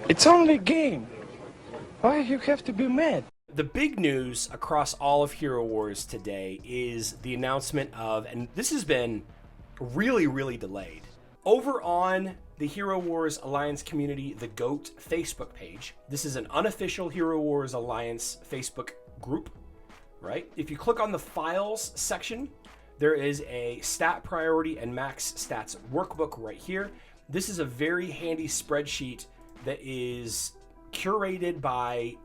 It's only a game. Why you have to be mad? The big news across all of Hero Wars today is the announcement of, and this has been really delayed, over on the Hero Wars Alliance community, the GOAT Facebook page. This is an unofficial Hero Wars Alliance Facebook group, right? If you click on the files section, there is a stat priority and max stats workbook right here. This is a very handy spreadsheet that is curated by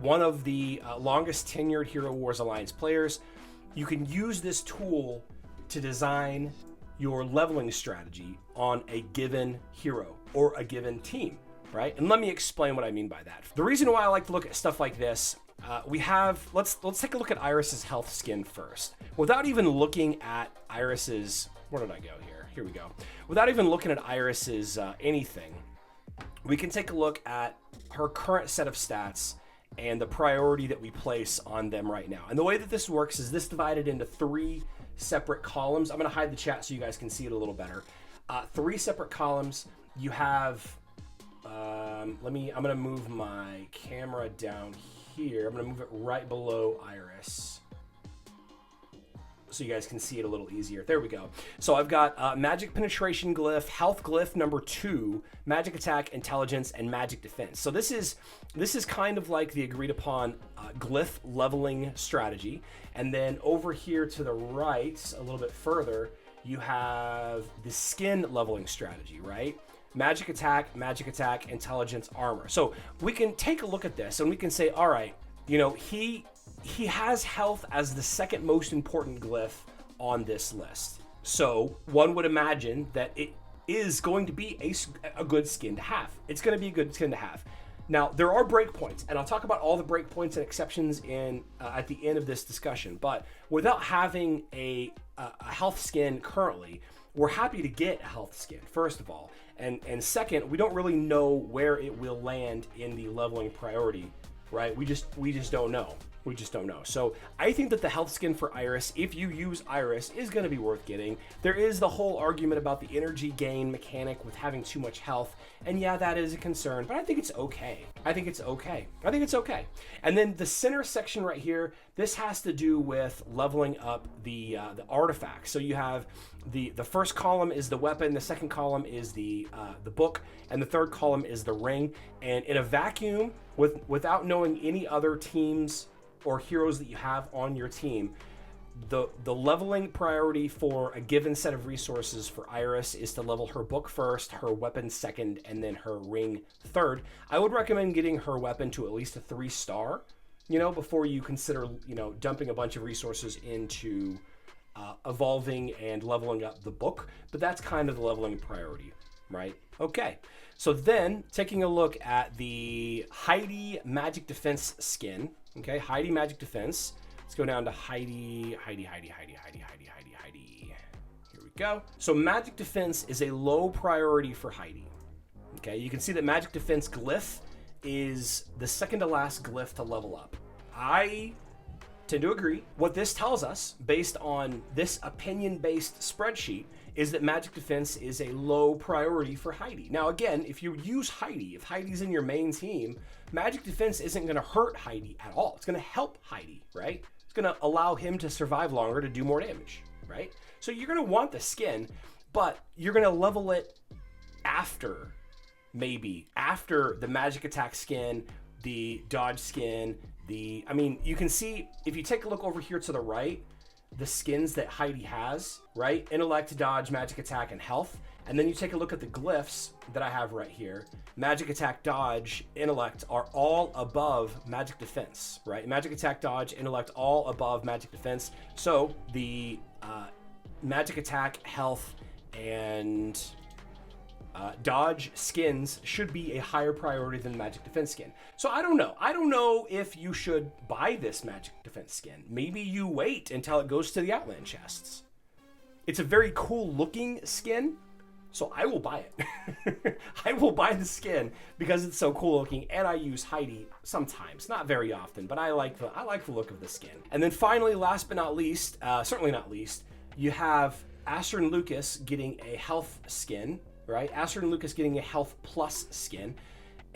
one of the longest tenured Hero Wars Alliance players. You can use this tool to design your leveling strategy on a given hero or a given team, right? And let me explain what I mean by that. The reason why I like to look at stuff like this, let's take a look at Iris's health skin first. Without even looking at Iris's, where did I go here? Here we go. Without even looking at Iris's anything, we can take a look at her current set of stats and the priority that we place on them right now. And the way that this works is this divided into 3 separate columns. I'm gonna hide the chat so you guys can see it a little better. 3 separate columns. You have, I'm gonna move my camera down here. I'm gonna move it right below Iris, so you guys can see it a little easier. There we go. So I've got magic penetration glyph, health glyph number 2, magic attack, intelligence, and magic defense. So this is kind of like the agreed upon glyph leveling strategy. And then over here to the right, a little bit further, you have the skin leveling strategy, right? Magic attack, intelligence, armor. So we can take a look at this and we can say, all right, you know, he has health as the second most important glyph on this list. So one would imagine that it is going to be a good skin to have. It's going to be a good skin to have. Now, there are breakpoints, and I'll talk about all the breakpoints and exceptions in at the end of this discussion. But without having a health skin currently, we're happy to get a health skin, first of all. And second, we don't really know where it will land in the leveling priority, right? We just don't know. We just don't know. So I think that the health skin for Iris, if you use Iris, is going to be worth getting. There is the whole argument about the energy gain mechanic with having too much health. And yeah, that is a concern, but I think it's okay. I think it's okay. And then the center section right here, this has to do with leveling up the artifacts. So you have the first column is the weapon, the second column is the book, and the third column is the ring. And in a vacuum, without knowing any other teams or heroes that you have on your team, the leveling priority for a given set of resources for Iris is to level her book first, her weapon second, and then her ring third. I would recommend getting her weapon to at least a 3-star, you know, before you consider, you know, dumping a bunch of resources into evolving and leveling up the book. But that's kind of the leveling priority, right? Okay, so then taking a look at the Heidi magic defense skin. Okay, Heidi magic defense. Let's go down to Heidi. Here we go. So magic defense is a low priority for Heidi. Okay, you can see that magic defense glyph is the second to last glyph to level up. I tend to agree. What this tells us, based on this opinion-based spreadsheet, is that magic defense is a low priority for Heidi. Now again, if you use Heidi, if Heidi's in your main team, magic defense isn't going to hurt Heidi at all. It's going to help Heidi, right? It's going to allow him to survive longer, to do more damage, right? So you're going to want the skin, but you're going to level it after, maybe, after the magic attack skin, the dodge skin, I mean, you can see, if you take a look over here to the right, the skins that Heidi has, right? Intellect, dodge, magic attack, and health. And then you take a look at the glyphs that I have right here. Magic attack, dodge, intellect are all above magic defense, right? Magic attack, dodge, intellect, all above magic defense. So the magic attack, health, and dodge skins should be a higher priority than the magic defense skin. So I don't know. I don't know if you should buy this magic defense skin. Maybe you wait until it goes to the Outland chests. It's a very cool looking skin, so I will buy it. I will buy the skin because it's so cool looking, and I use Heidi sometimes, not very often, but I like the look of the skin. And then finally, last but not least, certainly not least, you have Astrid and Lucas getting a health skin, right? Astrid and Lucas getting a health plus skin.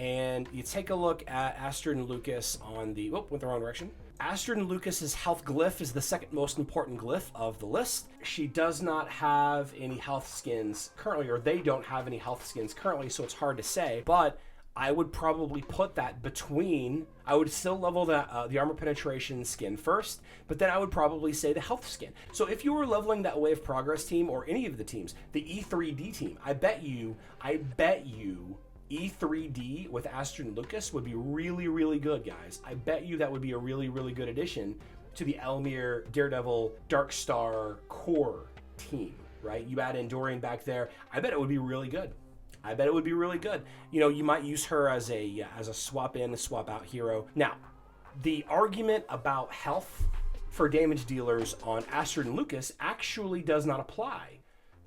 and you take a look at Astrid and Lucas on the, went the wrong direction. Astrid and Lucas's health glyph is the second most important glyph of the list. She does not have any health skins currently, or they don't have any health skins currently, so it's hard to say, but I would probably put that between, I would still level the armor penetration skin first, but then I would probably say the health skin. So if you were leveling that Way of Progress team or any of the teams, the E3D team, I bet you E3D with Astrid and Lucas would be really, really good, guys. I bet you that would be a really, really good addition to the Elmir, Daredevil, Darkstar core team, right? You add Endorian back there. I bet it would be really good. I bet it would be really good. You know, you might use her as a swap in, swap out hero. Now, the argument about health for damage dealers on Astrid and Lucas actually does not apply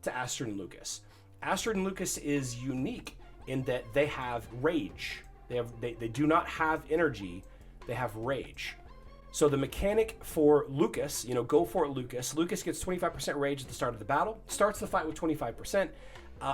to Astrid and Lucas. Astrid and Lucas is unique in that they have rage. They do not have energy, they have rage. So the mechanic for Lucas, you know, go for it, Lucas. Lucas gets 25% rage at the start of the battle, starts the fight with 25%.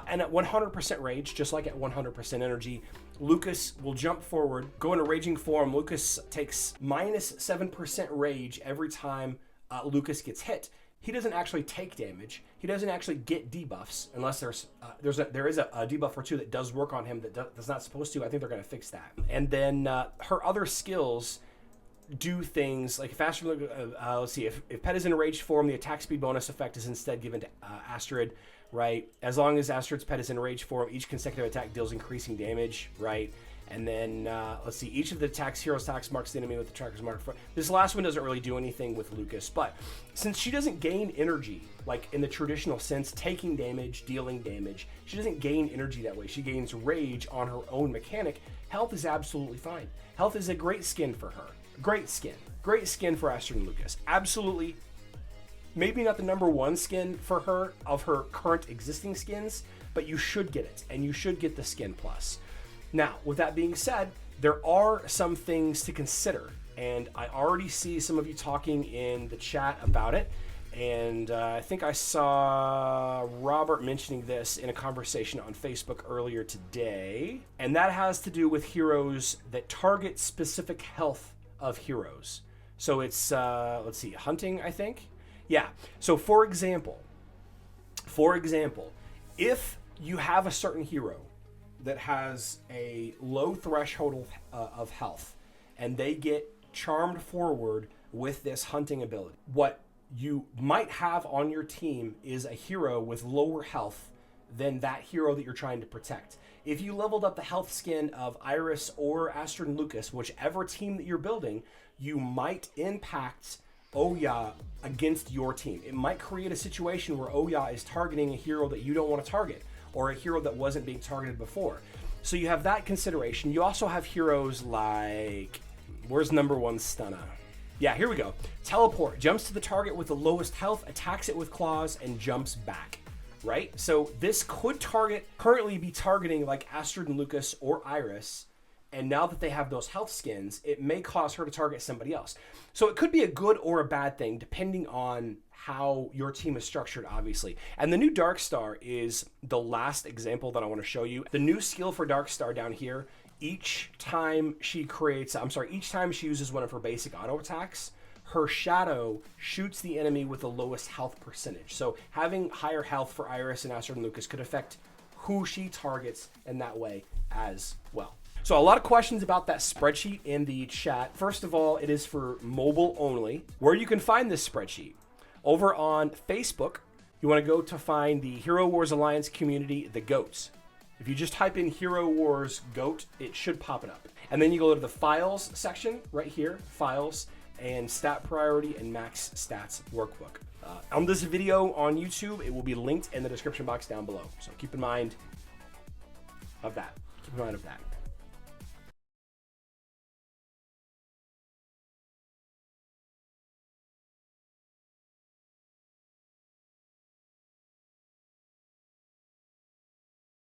And at 100% rage, just like at 100% energy, Lucas will jump forward, go into raging form. Lucas takes minus 7% rage every time Lucas gets hit. He doesn't actually take damage. He doesn't actually get debuffs unless there is a debuff or two that does work on him that's not supposed to. I think they're going to fix that. And then her other skills do things like faster. Let's see, if Pet is in rage form, the attack speed bonus effect is instead given to Astrid. Right, as long as Astrid's pet is in rage form, each consecutive attack deals increasing damage, right? And then, let's see, each of the hero's attacks marks the enemy with the tracker's mark. This last one doesn't really do anything with Lucas, but since she doesn't gain energy, like in the traditional sense, taking damage, dealing damage, she doesn't gain energy that way. She gains rage on her own mechanic. Health is absolutely fine. Health is a great skin for her. Great skin for Astrid and Lucas. Absolutely. Maybe not the #1 skin for her of her current existing skins, but you should get it, and you should get the skin plus. Now, with that being said, there are some things to consider, and I already see some of you talking in the chat about it, and I think I saw Robert mentioning this in a conversation on Facebook earlier today, and that has to do with heroes that target specific health of heroes. So it's, let's see, hunting, I think? Yeah, so for example, if you have a certain hero that has a low threshold of health and they get charmed forward with this hunting ability, what you might have on your team is a hero with lower health than that hero that you're trying to protect. If you leveled up the health skin of Iris or Astrid and Lucas, whichever team that you're building, you might impact Oya against your team. It might create a situation where Oya is targeting a hero that you don't want to target, or a hero that wasn't being targeted before. So you have that consideration. You also have heroes like, where's #1 Stunna? Yeah, here we go. Teleport, jumps to the target with the lowest health, attacks it with claws, and jumps back, right? So this could currently be targeting like Astrid and Lucas or Iris, and now that they have those health skins, it may cause her to target somebody else. So it could be a good or a bad thing, depending on how your team is structured, obviously. And the new Darkstar is the last example that I want to show you. The new skill for Darkstar down here, each time she uses one of her basic auto attacks, her shadow shoots the enemy with the lowest health percentage. So having higher health for Iris and Astrid and Lucas could affect who she targets in that way as well. So a lot of questions about that spreadsheet in the chat. First of all, it is for mobile only. Where you can find this spreadsheet? Over on Facebook, you want to go to find the Hero Wars Alliance community, the GOATs. If you just type in Hero Wars GOAT, it should pop it up. And then you go to the files section right here, files, and stat priority and max stats workbook. On this video on YouTube, it will be linked in the description box down below. So keep in mind of that. Keep in mind of that.